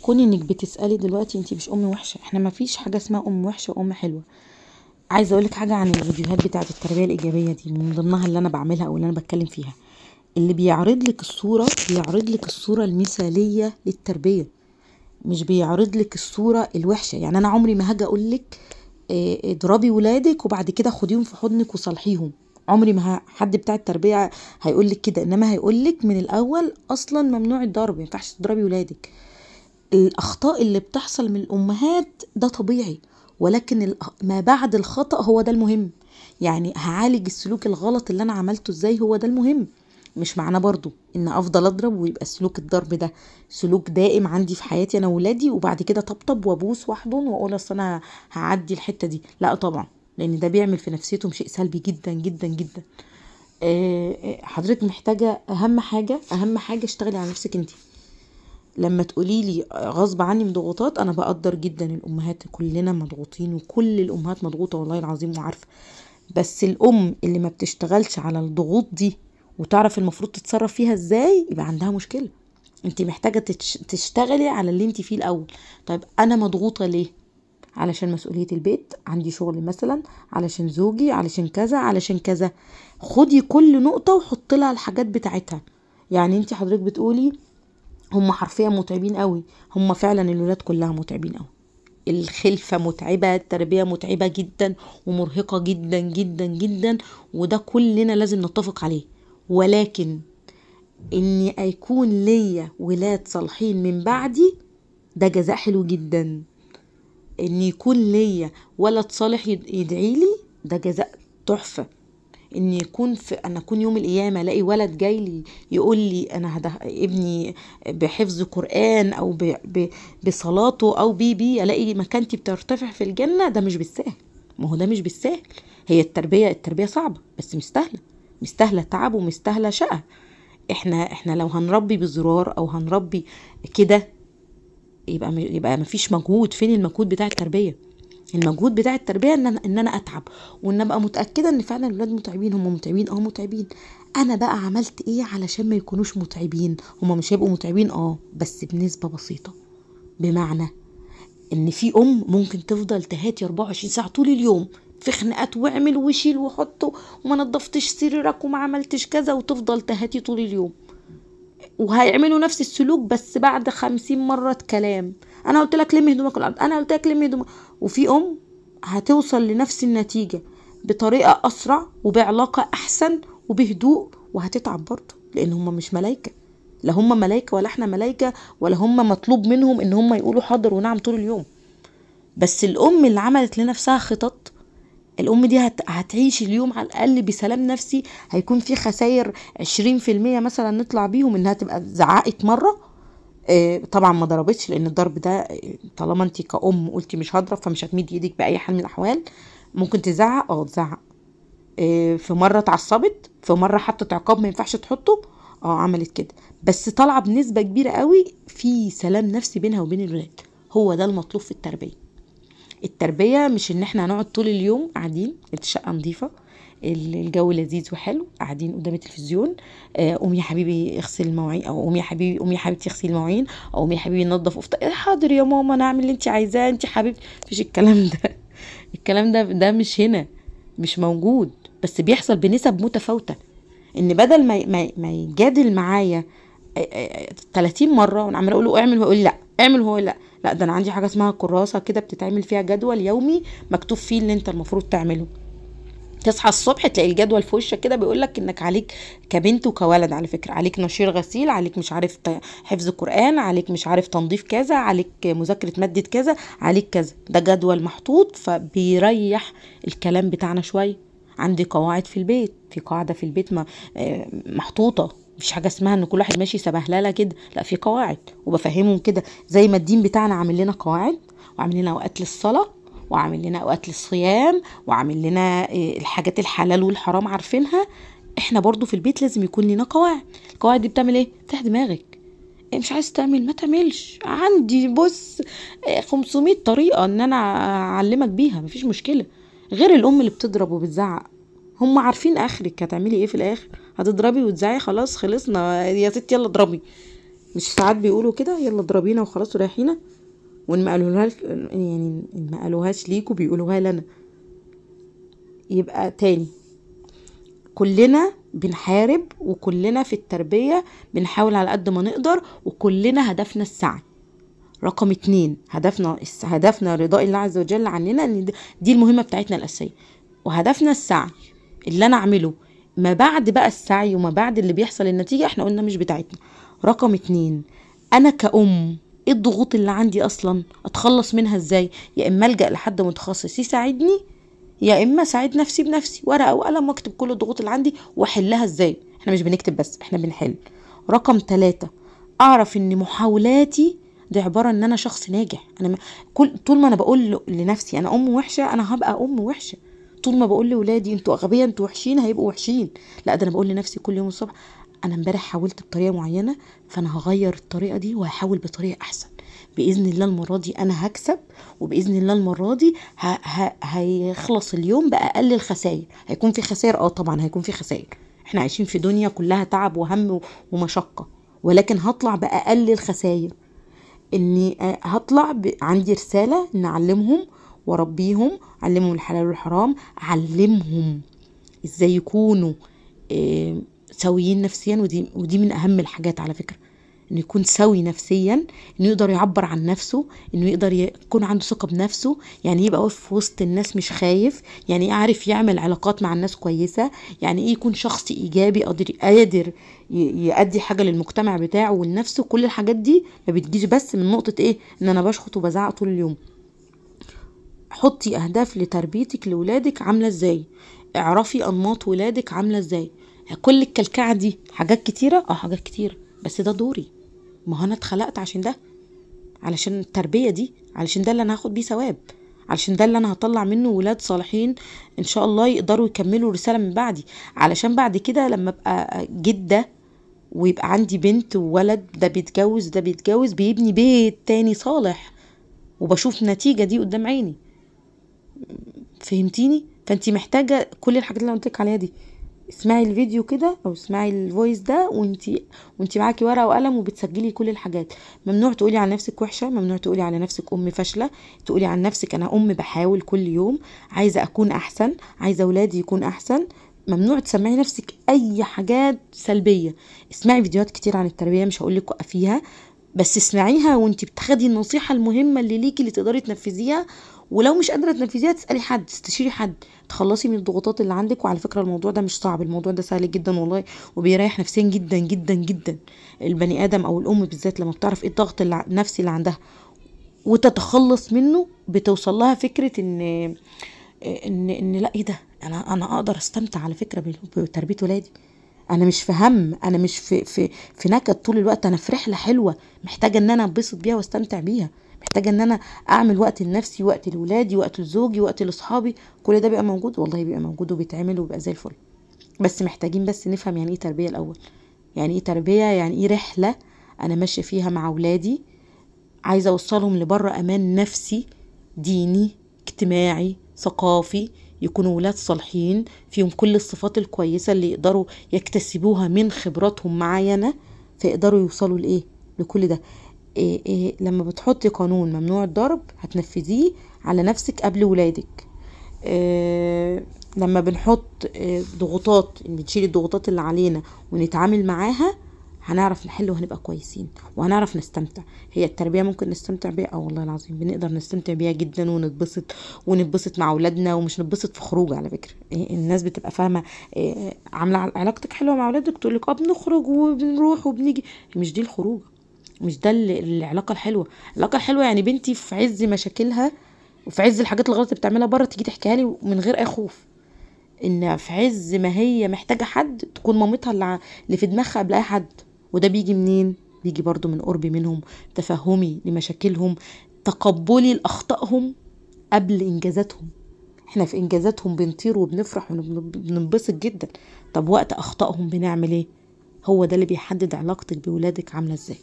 كون انك بتسألي دلوقتي انتي مش ام وحشة، احنا ما فيش حاجة اسمها ام وحشة وام حلوة. عايزة اقولك حاجة عن الفيديوهات بتاعة التربية الايجابية دي، من ضمنها اللي انا بعملها او اللي انا بتكلم فيها، اللي بيعرض لك الصورة المثالية للتربية، مش بيعرض لك الصورة الوحشة. يعني انا عمري ما هاجي اقولك اضربي ولادك وبعد كده خديهم في حضنك وصالحيهم. عمري ما حد بتاع التربية هيقولك كده، انما هيقولك من الاول اصلا ممنوع الضرب، ما ينفعش تضربي ولادك. الأخطاء اللي بتحصل من الأمهات ده طبيعي، ولكن ما بعد الخطأ هو ده المهم. يعني هعالج السلوك الغلط اللي أنا عملته ازاي، هو ده المهم. مش معناه برضو ان افضل اضرب ويبقى سلوك الضرب ده سلوك دائم عندي في حياتي انا وولادي، وبعد كده طبطب وابوس واحضن واقول اصل انا هعدي الحتة دي. لا طبعا، لان ده بيعمل في نفسيتهم شيء سلبي جدا جدا جدا. حضرتك محتاجة اهم حاجة اشتغلي على نفسك انتي. لما تقولي لي غصب عني مضغوطات، انا بقدر جدا الامهات، كلنا مضغوطين وكل الامهات مضغوطه والله العظيم وعارفه. بس الام اللي ما بتشتغلش على الضغوط دي وتعرف المفروض تتصرف فيها ازاي، يبقى عندها مشكله. انت محتاجه تشتغلي على اللي انت فيه الاول. طيب انا مضغوطه ليه؟ علشان مسؤوليه البيت، عندي شغل مثلا، علشان زوجي، علشان كذا علشان كذا. خدي كل نقطه وحط لها الحاجات بتاعتها. يعني انت حضرتك بتقولي هم حرفيا متعبين قوي، هم فعلا الولاد كلها متعبين قوي. الخلفة متعبة، التربية متعبة جدا ومرهقة جدا جدا جدا، وده كلنا لازم نتفق عليه. ولكن اني يكون ليا ولاد صالحين من بعدي، ده جزاء حلو جدا. ان يكون ليا ولد صالح يدعي لي، ده جزاء تحفة. ان انا اكون يوم القيامه الاقي ولد جاي لي يقول لي انا ابني بحفظ قران او بصلاته او الاقي مكانتي بترتفع في الجنه، ده مش بالسهل. ما هو ده مش بالسهل. هي التربيه صعبه بس مستاهله تعب ومستاهله شقه. احنا لو هنربي بزرار او هنربي كده، يبقى مفيش مجهود. فين المجهود بتاع التربيه؟ المجهود بتاع التربيه ان انا اتعب، وان ابقى متاكده ان فعلا الولاد متعبين. هم متعبين، متعبين. انا بقى عملت ايه علشان ما يكونوش متعبين؟ هم مش هيبقوا متعبين بس بنسبه بسيطه. بمعنى ان في ممكن تفضل تهاتي 24 ساعه طول اليوم في خناقات، واعمل وشيل وحط، وما نظفتش سريرك وما عملتش كذا، وتفضل تهاتي طول اليوم. وهيعملوا نفس السلوك بس بعد 50 مرة كلام. انا قلت لك لم هدومك الارض، انا قلت لك لم هدومك. وفي هتوصل لنفس النتيجة بطريقة اسرع وبعلاقة احسن وبهدوء، وهتتعب برضه لان هم مش ملايكة. لا هم ملايكة ولا احنا ملايكة، ولا هم مطلوب منهم ان هم يقولوا حاضر ونعم طول اليوم. بس الام اللي عملت لنفسها خطط، الام دي هتعيش اليوم على الاقل بسلام نفسي. هيكون في خسائر 20% مثلا نطلع بيهم، انها تبقى زعقت مرة، طبعا ما ضربتش، لان الضرب ده طالما انت كأم قلتي مش هضرب فمش هتمدي ايدك باي حال من الاحوال. ممكن تزعق، تزعق. في مرة اتعصبت، في مرة حطت عقاب ما ينفعش تحطه، عملت كده. بس طالعه بنسبة كبيرة قوي في سلام نفسي بينها وبين الولاد. هو ده المطلوب في التربية مش ان احنا هنقعد طول اليوم قاعدين، الشقة نظيفة، الجو لذيذ وحلو، قاعدين قدام التلفزيون، قومي يا حبيبي اغسل المواعين، او قومي يا حبيبتي اغسلي المواعين، او قومي يا حبيبي ننظف حاضر يا ماما انا اعمل اللي انت عايزاه انت حبيبتي. مفيش الكلام ده. الكلام ده مش هنا، مش موجود. بس بيحصل بنسب متفاوتة. ان بدل ما يجادل معايا 30 مرة وانا عماله اقول له اعمل، ويقول لي لا اعمل، هو لا ده انا عندي حاجة اسمها كراسة كده بتتعمل فيها جدول يومي مكتوب فيه اللي انت المفروض تعمله. تصحى الصبح تلاقي الجدول في وشك كده بيقولك انك عليك كبنت وكولد، على فكرة عليك نشير غسيل، عليك مش عارف حفظ قرآن، عليك مش عارف تنظيف كذا، عليك مذاكرة مادة كذا، عليك كذا. ده جدول محطوط فبيريح الكلام بتاعنا شوية. عندي قواعد في البيت، في قاعدة في البيت محطوطة. مفيش حاجة اسمها ان كل واحد ماشي سبهلله كده، لا في قواعد وبفهمهم كده. زي ما الدين بتاعنا عامل لنا قواعد، وعامل لنا اوقات للصلاة، وعامل لنا اوقات للصيام، وعامل لنا الحاجات الحلال والحرام عارفينها. احنا برضو في البيت لازم يكون لنا قواعد. القواعد دي بتعمل ايه؟ تفتح دماغك. مش عايز تعمل ما تعملش. عندي بص 500 طريقة ان انا اعلمك بيها، مفيش مشكلة. غير الام اللي بتضرب وبتزعق، هم عارفين اخرك هتعملي ايه في الاخر. هتضربي وتزعقي، خلاص خلصنا يا ستي يلا اضربي. مش ساعات بيقولوا كده يلا اضربينا وخلاص وريحينا، وان ما قالوهاش يعني ان ما قالوهاش ليكوا بيقولوها لنا. يبقى تاني، كلنا بنحارب، وكلنا في التربية بنحاول على قد ما نقدر، وكلنا هدفنا السعي. رقم 2 هدفنا رضاء الله عز وجل عننا، ان دي المهمة بتاعتنا الأساسية، وهدفنا السعي اللي انا اعمله ما بعد بقى السعي وما بعد اللي بيحصل النتيجة احنا قلنا مش بتاعتنا. رقم 2، انا كأم ايه الضغوط اللي عندي اصلا، اتخلص منها ازاي؟ يا اما الجأ لحد متخصص يساعدني، يا اما اساعد نفسي بنفسي، ورقه وقلم واكتب كل الضغوط اللي عندي واحلها ازاي. احنا مش بنكتب بس، احنا بنحل. رقم 3، اعرف ان محاولاتي دي عباره ان انا شخص ناجح. انا طول ما انا بقول لنفسي انا ام وحشه، انا هبقى ام وحشه. طول ما بقول لاولادي انتوا اغبياء انتوا وحشين، هيبقوا وحشين. لا، ده انا بقول لنفسي كل يوم الصبح انا امبارح حاولت بطريقه معينه، فانا هغير الطريقه دي وهحاول بطريقه احسن. باذن الله المره دي انا هكسب، وباذن الله المره دي هيخلص اليوم باقل الخسائر. هيكون في خسائر، طبعا هيكون في خسائر، احنا عايشين في دنيا كلها تعب وهم ومشقه، ولكن هطلع باقل الخسائر. اني هطلع عندي رساله ان اعلمهم واربيهم، اعلمهم الحلال والحرام، اعلمهم ازاي يكونوا سويين نفسيا. ودي من اهم الحاجات على فكره، انه يكون سوي نفسيا، انه يقدر يعبر عن نفسه، انه يقدر يكون عنده ثقه بنفسه، يعني يبقى واقف في وسط الناس مش خايف، يعني يعرف يعمل علاقات مع الناس كويسه، يعني ايه يكون شخص ايجابي قادر يؤدي حاجه للمجتمع بتاعه ولنفسه. كل الحاجات دي ما بتجيش بس من نقطه ايه ان انا بشخط وبزعق طول اليوم. حطي اهداف لتربيتك لولادك عامله ازاي، اعرفي انماط ولادك عامله ازاي. كل الكلكعه دي حاجات كتيره، حاجات كتيره، بس ده دوري. ما انا اتخلقت عشان ده، علشان التربيه دي، علشان ده اللي انا هاخد بيه ثواب، علشان ده اللي انا هطلع منه ولاد صالحين ان شاء الله يقدروا يكملوا رساله من بعدي. علشان بعد كده لما ابقى جده ويبقى عندي بنت وولد، ده بيتجوز ده بيتجوز، بيبني بيت تاني صالح، وبشوف نتيجه دي قدام عيني. فهمتيني؟ فانتي محتاجه كل الحاجات اللي انا قلتلك عليها دي. اسمعي الفيديو كده او اسمعي الفويس ده وانتي معاكي ورقه وقلم وبتسجلي كل الحاجات. ممنوع تقولي عن نفسك وحشه، ممنوع تقولي على نفسك ام فاشله، تقولي عن نفسك انا ام بحاول كل يوم، عايزه اكون احسن، عايزه اولادي يكون احسن. ممنوع تسمعي نفسك اي حاجات سلبيه. اسمعي فيديوهات كتير عن التربيه، مش هقولك وقفيها، بس اسمعيها وانتي بتاخدي النصيحه المهمه اللي ليكي اللي تقدري تنفذيها. ولو مش قادره تنفذيها تسالي حد، تستشيري حد، تخلصي من الضغوطات اللي عندك. وعلى فكره الموضوع ده مش صعب، الموضوع ده سهل جدا والله، وبيريح نفسيا جدا جدا جدا. البني ادم او الام بالذات لما بتعرف ايه الضغط النفسي اللي عندها وتتخلص منه، بتوصل لها فكره ان لا، ايه ده، انا اقدر استمتع على فكره بتربيه ولادي. انا مش في هم، انا مش في نكد طول الوقت، انا في رحله حلوه محتاجه ان انا انبسط بيها واستمتع بيها، محتاجه ان انا اعمل وقت لنفسي، وقت لاولادي، وقت لزوجي، وقت لاصحابي. كل ده بيبقى موجود، والله بيبقى موجود وبيتعمل وبيبقى زي الفل. بس محتاجين بس نفهم يعني ايه تربيه الاول، يعني ايه تربيه، يعني ايه رحله انا ماشيه فيها مع اولادي، عايزه اوصلهم لبره امان نفسي، ديني، اجتماعي، ثقافي، يكونوا ولاد صالحين فيهم كل الصفات الكويسة اللي يقدروا يكتسبوها من خبراتهم معايا أنا، فيقدروا يوصلوا لإيه، لكل ده. لما بتحطي قانون ممنوع الضرب هتنفذيه على نفسك قبل ولادك. لما بنحط ضغوطات، بنشيل الضغوطات اللي علينا ونتعامل معاها، هنعرف نحل وهنبقى كويسين وهنعرف نستمتع. هي التربية ممكن نستمتع بيها، والله العظيم بنقدر نستمتع بيها جدا ونتبسط مع اولادنا، ومش نتبسط في خروج. على فكرة الناس بتبقى فاهمة عاملة علاقتك حلوة مع اولادك تقول لك بنخرج وبنروح وبنيجي. مش دي الخروج، مش ده العلاقة الحلوة. العلاقة الحلوة يعني بنتي في عز مشاكلها وفي عز الحاجات الغلط اللي بتعملها بره تيجي تحكيها لي من غير اي خوف، ان في عز ما هي محتاجة حد تكون مامتها اللي في دماغها قبل اي حد. وده بيجي منين؟ بيجي برضو من قربي منهم، تفهمي لمشاكلهم، تقبلي لأخطائهم قبل إنجازاتهم. احنا في إنجازاتهم بنطير وبنفرح وبننبسط جدا، طب وقت أخطائهم بنعمل ايه؟ هو ده اللي بيحدد علاقتك بولادك عاملة ازاي.